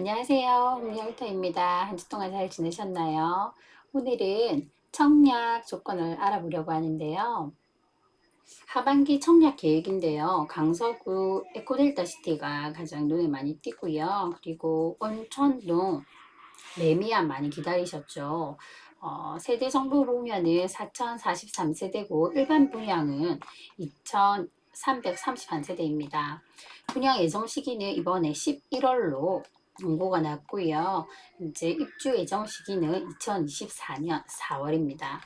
안녕하세요. 홍영터입니다. 한 주 동안 잘 지내셨나요? 오늘은 청약 조건을 알아보려고 하는데요. 하반기 청약 계획인데요. 강서구 에코델타시티가 가장 눈에 많이 띄고요. 그리고 온천동 레미안 많이 기다리셨죠. 세대 정보 보면은 4043세대고 일반 분양은 2331세대입니다. 분양 예정 시기는 이번에 11월로 공고가 났고요. 이제 입주 예정 시기는 2024년 4월입니다.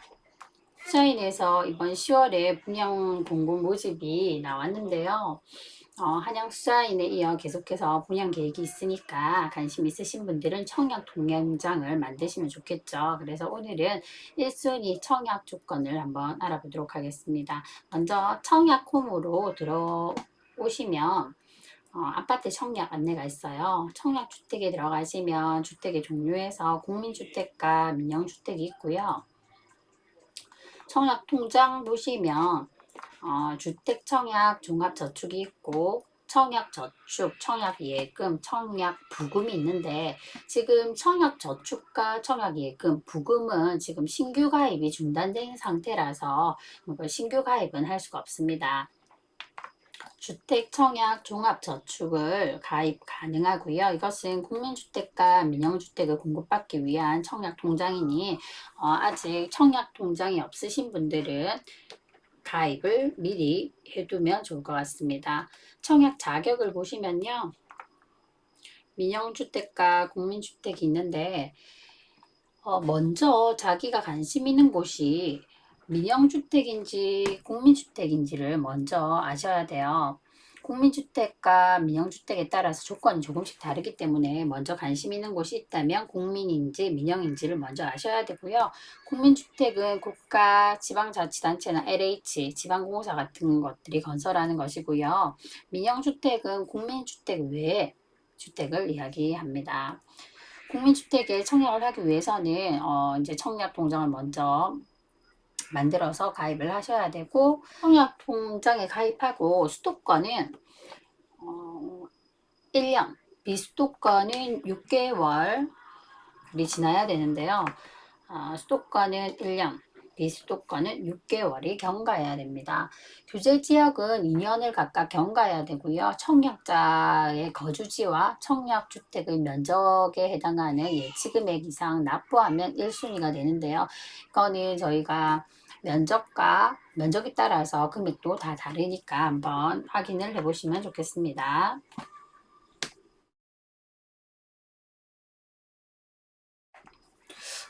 투자인에서 이번 10월에 분양 공고 모집이 나왔는데요. 한양 투자인에 이어 계속해서 분양 계획이 있으니까 관심 있으신 분들은 청약 동영장을 만드시면 좋겠죠. 그래서 오늘은 1순위 청약 조건을 한번 알아보도록 하겠습니다. 먼저 청약 홈으로 들어오시면 아파트 청약 안내가 있어요. 청약 주택에 들어가시면 주택의 종류에서 국민주택과 민영주택이 있고요. 청약 통장 보시면 주택 청약 종합저축이 있고 청약저축, 청약예금, 청약부금이 있는데 지금 청약저축과 청약예금, 부금은 지금 신규 가입이 중단된 상태라서 신규 가입은 할 수가 없습니다. 주택 청약 종합저축을 가입 가능하고요. 이것은 국민주택과 민영주택을 공급받기 위한 청약 통장이니 아직 청약 통장이 없으신 분들은 가입을 미리 해두면 좋을 것 같습니다. 청약 자격을 보시면요. 민영주택과 국민주택이 있는데 먼저 자기가 관심 있는 곳이 민영주택인지 국민주택인지를 먼저 아셔야 돼요. 국민주택과 민영주택에 따라서 조건이 조금씩 다르기 때문에 먼저 관심 있는 곳이 있다면 국민인지 민영인지를 먼저 아셔야 되고요. 국민주택은 국가, 지방자치단체나 LH, 지방공사 같은 것들이 건설하는 것이고요. 민영주택은 국민주택 외에 주택을 이야기합니다. 국민주택에 청약을 하기 위해서는 이제 청약 통장을 먼저 만들어서 가입을 하셔야 되고 청약 통장에 가입하고 수도권은 1년, 비수도권은 6개월이 지나야 되는데요. 수도권은 1년, 비수도권은 6개월이 경과해야 됩니다. 규제 지역은 2년을 각각 경과해야 되고요. 청약자의 거주지와 청약주택의 면적에 해당하는 예치금액 이상 납부하면 1순위가 되는데요. 이거는 저희가 면적에 따라서 금액도 다 다르니까 한번 확인을 해보시면 좋겠습니다.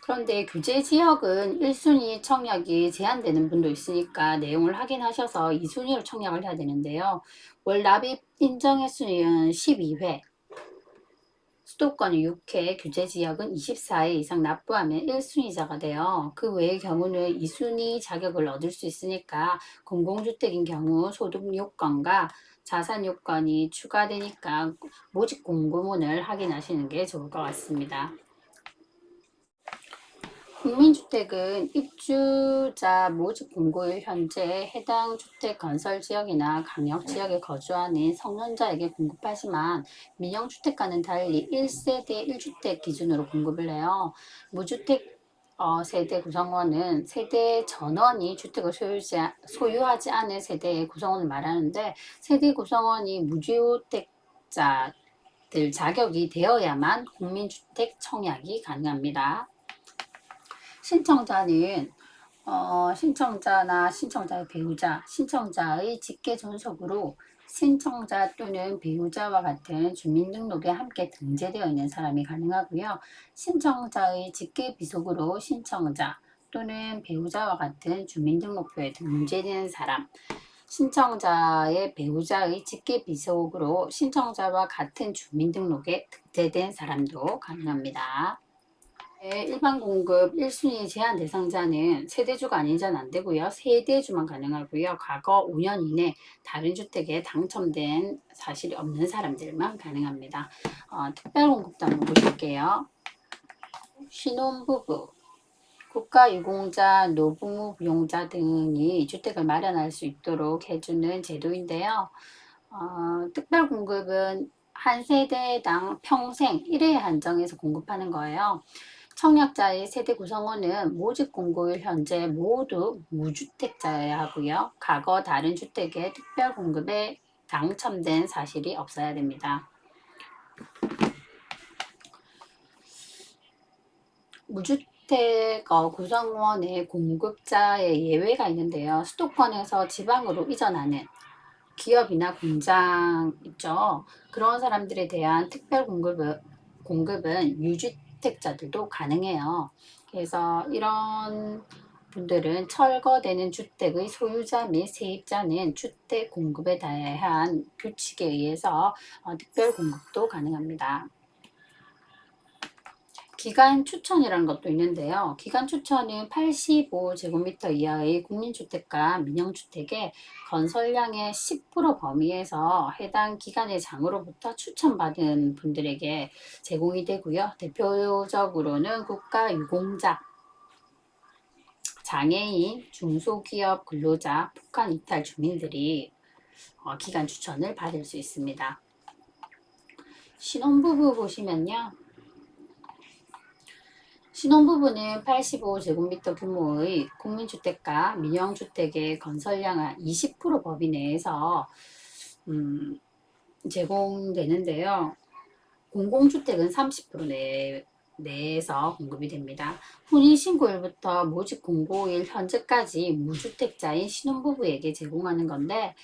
그런데 규제 지역은 1순위 청약이 제한되는 분도 있으니까 내용을 확인하셔서 2순위로 청약을 해야 되는데요. 월 납입 인정 횟수는 12회, 수도권은 6회, 규제 지역은 24회 이상 납부하면 1순위자가 돼요. 그 외의 경우는 2순위 자격을 얻을 수 있으니까 공공주택인 경우 소득 요건과 자산 요건이 추가되니까 모집 공고문을 확인하시는 게 좋을 것 같습니다. 국민주택은 입주자 모집 공고일 현재 해당 주택 건설 지역이나 강역 지역에 거주하는 성년자에게 공급하지만 민영주택과는 달리 1세대 1주택 기준으로 공급을 해요. 무주택 세대 구성원은 세대 전원이 주택을 소유하지 않은 세대의 구성원을 말하는데 세대 구성원이 무주택자들 자격이 되어야만 국민주택 청약이 가능합니다. 신청자는 신청자나 신청자의 배우자, 신청자의 직계 존속으로 신청자 또는 배우자와 같은 주민등록에 함께 등재되어 있는 사람이 가능하고요. 신청자의 직계 비속으로 신청자 또는 배우자와 같은 주민등록표에 등재되는 사람, 신청자의 배우자의 직계 비속으로 신청자와 같은 주민등록에 등재된 사람도 가능합니다. 일반 공급 1순위 제한 대상자는 세대주가 아닌 자는 안 되고요. 세대주만 가능하고요. 과거 5년 이내 다른 주택에 당첨된 사실이 없는 사람들만 가능합니다. 특별공급도 한번 보실게요. 신혼부부, 국가유공자, 노부모 비용자 등이 주택을 마련할 수 있도록 해주는 제도인데요. 특별공급은 한 세대당 평생 1회에 한정해서 공급하는 거예요. 청약자의 세대 구성원은 모집 공고일 현재 모두 무주택자여야 하고요. 과거 다른 주택의 특별 공급에 당첨된 사실이 없어야 됩니다. 무주택 구성원의 공급자의 예외가 있는데요. 수도권에서 지방으로 이전하는 기업이나 공장 있죠. 그런 사람들에 대한 특별 공급은 유주택자들도 가능해요. 그래서 이런 분들은 철거되는 주택의 소유자 및 세입자는 주택 공급에 대한 규칙에 의해서 특별 공급도 가능합니다. 기간 추천이라는 것도 있는데요. 기간 추천은 85제곱미터 이하의 국민주택과 민영주택의 건설량의 10% 범위에서 해당 기간의 장으로부터 추천받은 분들에게 제공이 되고요. 대표적으로는 국가유공자, 장애인, 중소기업 근로자, 북한 이탈 주민들이 기간 추천을 받을 수 있습니다. 신혼부부 보시면요. 신혼부부는 85제곱미터 규모의 국민주택과 민영주택의 건설량의 20% 범위 내에서 제공되는데요. 공공주택은 30% 내에서 공급이 됩니다. 혼인신고일부터 모집공고일 현재까지 무주택자인 신혼부부에게 제공하는 건데,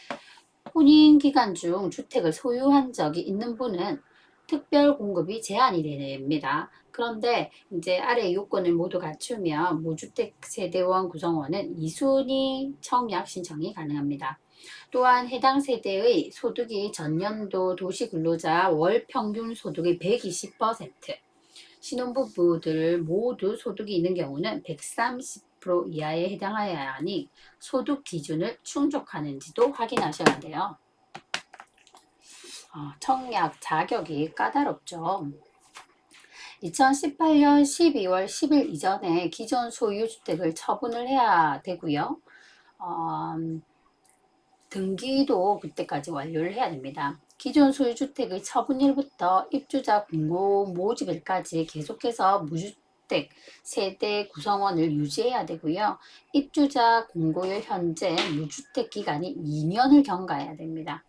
혼인기간 중 주택을 소유한 적이 있는 분은 특별 공급이 제한이 됩니다. 그런데 이제 아래 요건을 모두 갖추면 무주택 세대원 구성원은 2순위 청약 신청이 가능합니다. 또한 해당 세대의 소득이 전년도 도시근로자 월 평균 소득의 120%, 신혼부부들 모두 소득이 있는 경우는 130% 이하에 해당하여야 하니 소득 기준을 충족하는지도 확인하셔야 돼요. 청약 자격이 까다롭죠. 2018년 12월 10일 이전에 기존 소유주택을 처분을 해야 되고요. 등기도 그때까지 완료를 해야 됩니다. 기존 소유주택의 처분일부터 입주자 공고 모집일까지 계속해서 무주택 세대 구성원을 유지해야 되고요. 입주자 공고일 현재 무주택 기간이 2년을 경과해야 됩니다.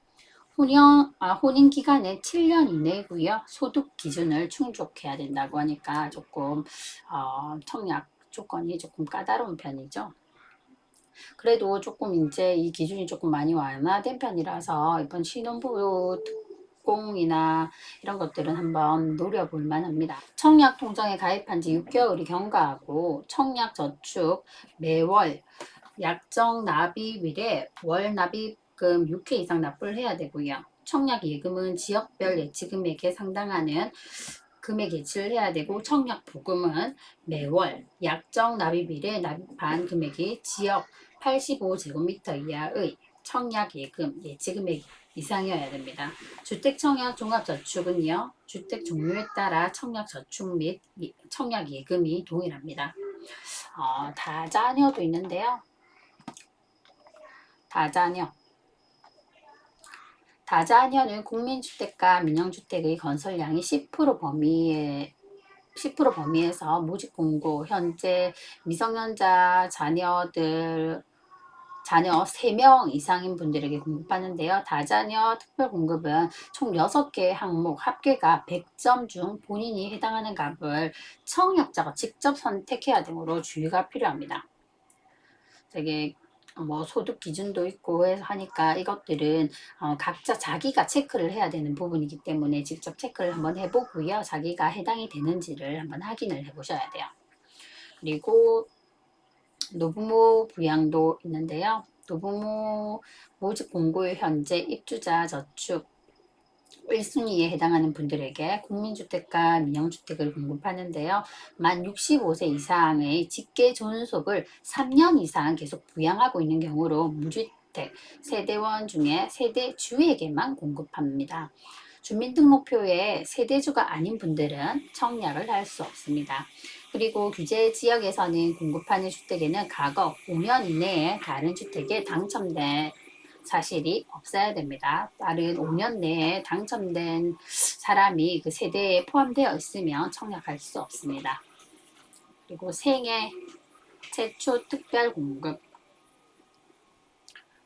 혼인 기간은 7년 이내고요. 소득 기준을 충족해야 된다고 하니까 조금 청약 조건이 조금 까다로운 편이죠. 그래도 조금 이제 이 기준이 조금 많이 완화된 편이라서 이번 신혼부부 특공이나 이런 것들은 한번 노려볼 만합니다. 청약 통장에 가입한 지 6개월이 경과하고 청약 저축 매월 약정 납입일에 월 납입금 6회 이상 납부를 해야 되고요. 청약 예금은 지역별 예치금액에 상당하는 금액 예치를 해야 되고, 청약 보금은 매월 약정 납입일에 납입한 금액이 지역 85제곱미터 이하의 청약 예금 예치금액 이상이어야 됩니다. 주택청약 종합저축은요, 주택 종류에 따라 청약 저축 및 청약 예금이 동일합니다. 다자녀도 있는데요. 다자녀는 국민주택과 민영주택의 건설량이 10% 범위에서 모집공고, 현재 미성년자 자녀 3명 이상인 분들에게 공급하는데요. 다자녀 특별공급은 총 6개의 항목, 합계가 100점 중 본인이 해당하는 값을 청약자가 직접 선택해야 되므로 주의가 필요합니다. 되게 소득 기준도 있고 하니까 이것들은 각자 자기가 체크를 해야 되는 부분이기 때문에 직접 체크를 한번 해보고요. 자기가 해당이 되는지를 한번 확인을 해보셔야 돼요. 그리고 노부모 부양도 있는데요. 노부모 모집 공고일 현재 입주자 저축 1순위에 해당하는 분들에게 국민주택과 민영주택을 공급하는데요. 만 65세 이상의 직계 존속을 3년 이상 계속 부양하고 있는 경우로 무주택 세대원 중에 세대주에게만 공급합니다. 주민등록표에 세대주가 아닌 분들은 청약을 할 수 없습니다. 그리고 규제 지역에서는 공급하는 주택에는 과거 5년 이내에 다른 주택에 당첨된 사실이 없어야 됩니다. 빠른 5년 내에 당첨된 사람이 그 세대에 포함되어 있으면 청약할 수 없습니다. 그리고 생애 최초 특별 공급.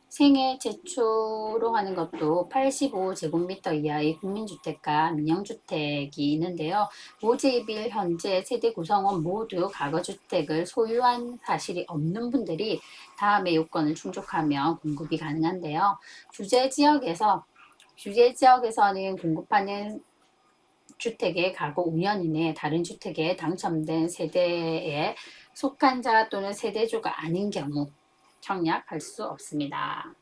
생애 최초로 하는 것도 85제곱미터 이하의 국민주택과 민영주택이 있는데요. 모집일 현재 세대 구성원 모두 과거주택을 소유한 사실이 없는 분들이 다음의 요건을 충족하면 공급이 가능한데요. 주제지역에서는 공급하는 주택의 과거 5년 이내 다른 주택에 당첨된 세대에 속한 자 또는 세대주가 아닌 경우 청약할 수 없습니다.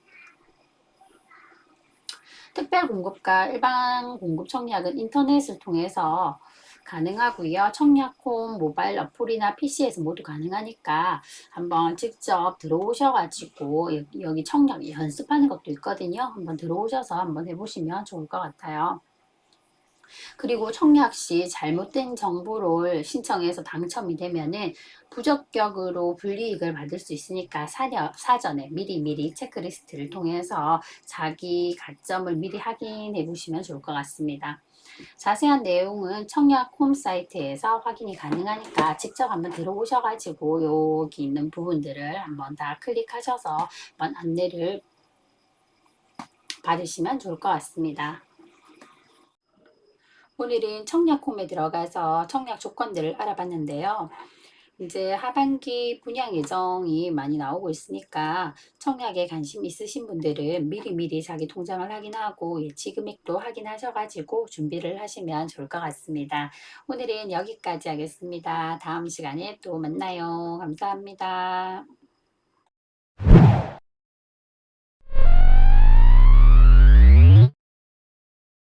특별 공급과 일반 공급 청약은 인터넷을 통해서 가능하고요. 청약홈 모바일 어플이나 PC에서 모두 가능하니까 한번 직접 들어오셔가지고 여기 청약 연습하는 것도 있거든요. 한번 들어오셔서 한번 해보시면 좋을 것 같아요. 그리고 청약 시 잘못된 정보를 신청해서 당첨이 되면은 부적격으로 불이익을 받을 수 있으니까 사전에 미리 체크리스트를 통해서 자기 가점을 미리 확인해 보시면 좋을 것 같습니다. 자세한 내용은 청약 홈사이트에서 확인이 가능하니까 직접 한번 들어오셔가지고 여기 있는 부분들을 한번 다 클릭하셔서 한번 안내를 받으시면 좋을 것 같습니다. 오늘은 청약홈에 들어가서 청약 조건들을 알아봤는데요. 이제 하반기 분양 예정이 많이 나오고 있으니까 청약에 관심 있으신 분들은 미리 자기 통장을 확인하고 예치 금액도 확인하셔가지고 준비를 하시면 좋을 것 같습니다. 오늘은 여기까지 하겠습니다. 다음 시간에 또 만나요. 감사합니다.